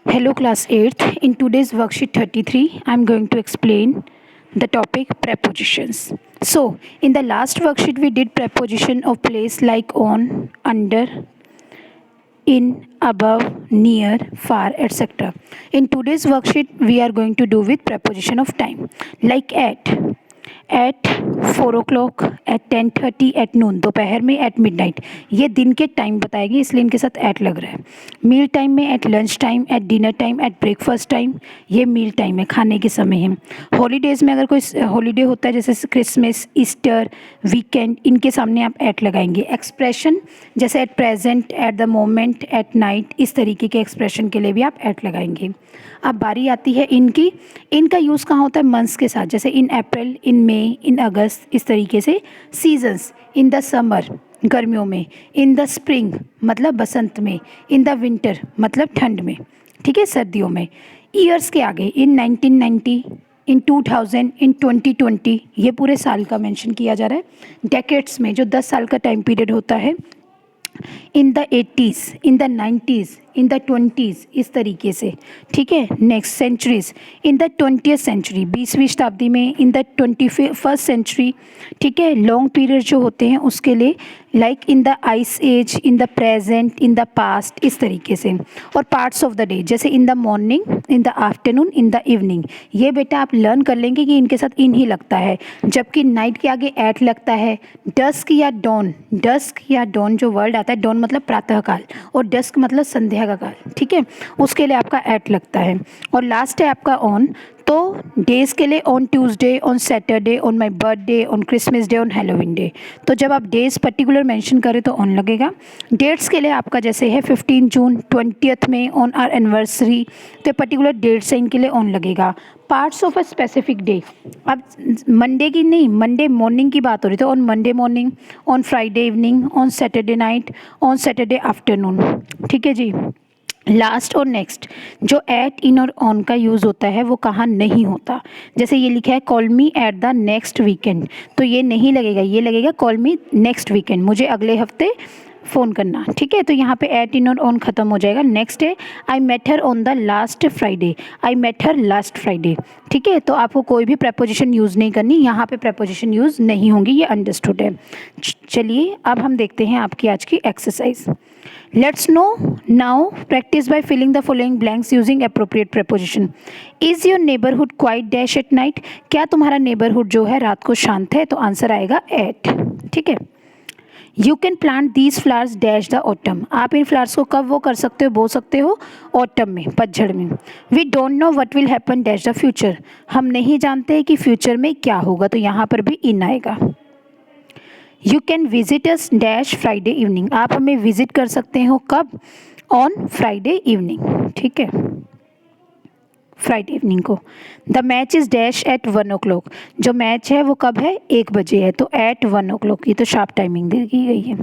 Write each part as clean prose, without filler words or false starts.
Hello class 8th. In today's worksheet 33, I am going to explain the topic prepositions. So, in the last worksheet we did preposition of place like on, under, in, above, near, far, etc. In today's worksheet we are going to do with preposition of time like at 4 o'clock, at 10:30, at noon दोपहर में, eight midnight ये दिन के time बताएंगे इसलिए इनके साथ eight लग रहा है। मील टाइम में, at lunch time, at dinner time, at breakfast time ये मील टाइम है, खाने के समय है। हॉलीडेज़ में अगर कोई हॉलीडे होता है जैसे क्रिसमस, ईस्टर, वीकेंड इनके सामने आप एट लगाएंगे। एक्सप्रेशन जैसे at present, eight the moment, at night इस तरीके के एक्सप्रेशन के लिए भी आप एट लगाएंगे। अब बारी आती है इनकी। इनका यूज़ कहाँ होता है? मंथ्स के साथ, जैसे इन अप्रैल, इन मई, इन अगस्त इस तरीके से। सीजन्स इन द समर गर्मियों में, इन द स्प्रिंग मतलब बसंत में, इन द विंटर मतलब ठंड में, ठीक है, सर्दियों में। ईयर्स के आगे इन 1990, इन 2000, इन 2020 ये पूरे साल का मेंशन किया जा रहा है। डेकेड्स में जो 10 साल का टाइम पीरियड होता है, in the 80s, in the 90s, in the 20s इस तरीके से, ठीक है। Next centuries in the 20th century 20वीं शताब्दी में, इन द 21st सेंचुरी, ठीक है। लॉन्ग पीरियड जो होते हैं उसके लिए like in the ice age, in the present, in the past इस तरीके से। और पार्ट्स ऑफ द डे जैसे in the morning, in the afternoon, in the evening ये बेटा आप लर्न कर लेंगे कि इनके साथ इन ही लगता है, जबकि नाइट के आगे एट लगता है। डस्क या डॉन, डस्क या डॉन जो वर्ड आता है, डॉन मतलब प्रातःकाल और डस्क मतलब संध्या का काल, ठीक है, उसके लिए आपका एट लगता है। और लास्ट है आपका ऑन। तो डेज के लिए on Tuesday, on Saturday, on my birthday, on Christmas day, on Halloween day. तो जब आप डेज पर्टिकुलर मेंशन करें तो ऑन लगेगा। डेट्स के लिए आपका जैसे है 15 जून, 20th में, ऑन आवर एनिवर्सरी, तो पर्टिकुलर डेट्स है इनके लिए ऑन लगेगा। Parts of a specific day, अब मंडे की नहीं, मंडे मॉर्निंग की बात हो रही तो on Monday morning, on Friday evening, on Saturday night, on Saturday afternoon, ठीक है जी। लास्ट और नेक्स्ट जो एट, इन और ऑन का यूज़ होता है वो कहाँ नहीं होता। जैसे ये लिखा है call me at the next weekend, तो ये नहीं लगेगा, ये लगेगा कॉल मी नेक्स्ट वीकेंड, मुझे अगले हफ्ते फ़ोन करना, ठीक है। तो यहाँ पे एट, इन और ऑन ख़त्म हो जाएगा। नेक्स्ट है I met her on the last Friday, I met her last Friday, ठीक है। तो आपको कोई भी प्रपोजिशन यूज़ नहीं करनी, यहाँ पे प्रपोजिशन यूज़ नहीं होंगी, ये अंडरस्टूड है। चलिए अब हम देखते हैं आपकी आज की exercise. Let's know now practice by filling the following blanks using appropriate preposition. Is your neighborhood quiet dash at night? क्या तुम्हारा neighborhood जो है रात को शांत है? तो आंसर आएगा at, ठीक है। You can plant these flowers dash the autumn. आप इन फ्लावर्स को कब वो कर सकते हो, बो सकते हो? ऑटम में, पतझड़ में। We don't know what will happen dash the future. हम नहीं जानते कि फ्यूचर में क्या होगा, तो यहाँ पर भी इन आएगा। You can visit us dash Friday evening, आप हमें विजिट कर सकते हो कब? ऑन फ्राइडे इवनिंग, ठीक है, फ्राइडे इवनिंग को। The match is dash at 1 o'clock, जो मैच है वो कब है? 1 बजे है, तो एट 1 o'clock, ये तो शार्प टाइमिंग दी गई है।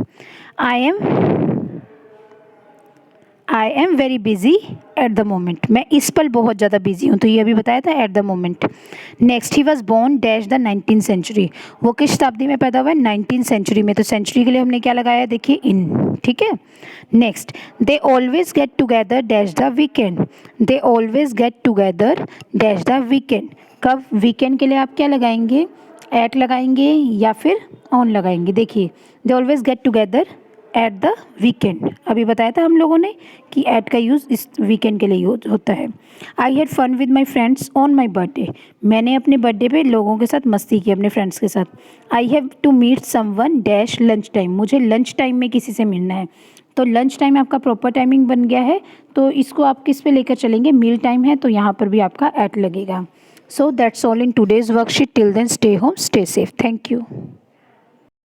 I am very busy at the moment, मैं इस पल बहुत ज़्यादा बिजी हूँ, तो ये अभी बताया था at the moment. Next he was born dash the 19th century, वो किस शताब्दी में पैदा हुआ है? 19th सेंचुरी में, तो सेंचुरी के लिए हमने क्या लगाया है? देखिए इन, ठीक है। Next they always get together dash the weekend, they always get together dash the weekend, कब? वीकेंड के लिए आप क्या लगाएंगे? एट लगाएंगे या फिर ऑन लगाएंगे। देखिए they always get together at the weekend, अभी बताया था हम लोगों ने कि एट का यूज़ इस वीकेंड के लिए यूज होता है। I had fun with my friends on my birthday, मैंने अपने बर्थडे पे लोगों के साथ मस्ती की, अपने फ्रेंड्स के साथ। I have to meet someone dash lunch time, मुझे लंच टाइम में किसी से मिलना है, तो लंच टाइम आपका प्रॉपर टाइमिंग बन गया है, तो इसको आप किस पे लेकर चलेंगे? मील टाइम है, तो यहाँ पर भी आपका एट लगेगा। So that's all in today's worksheet. Till then stay home, stay safe, thank you.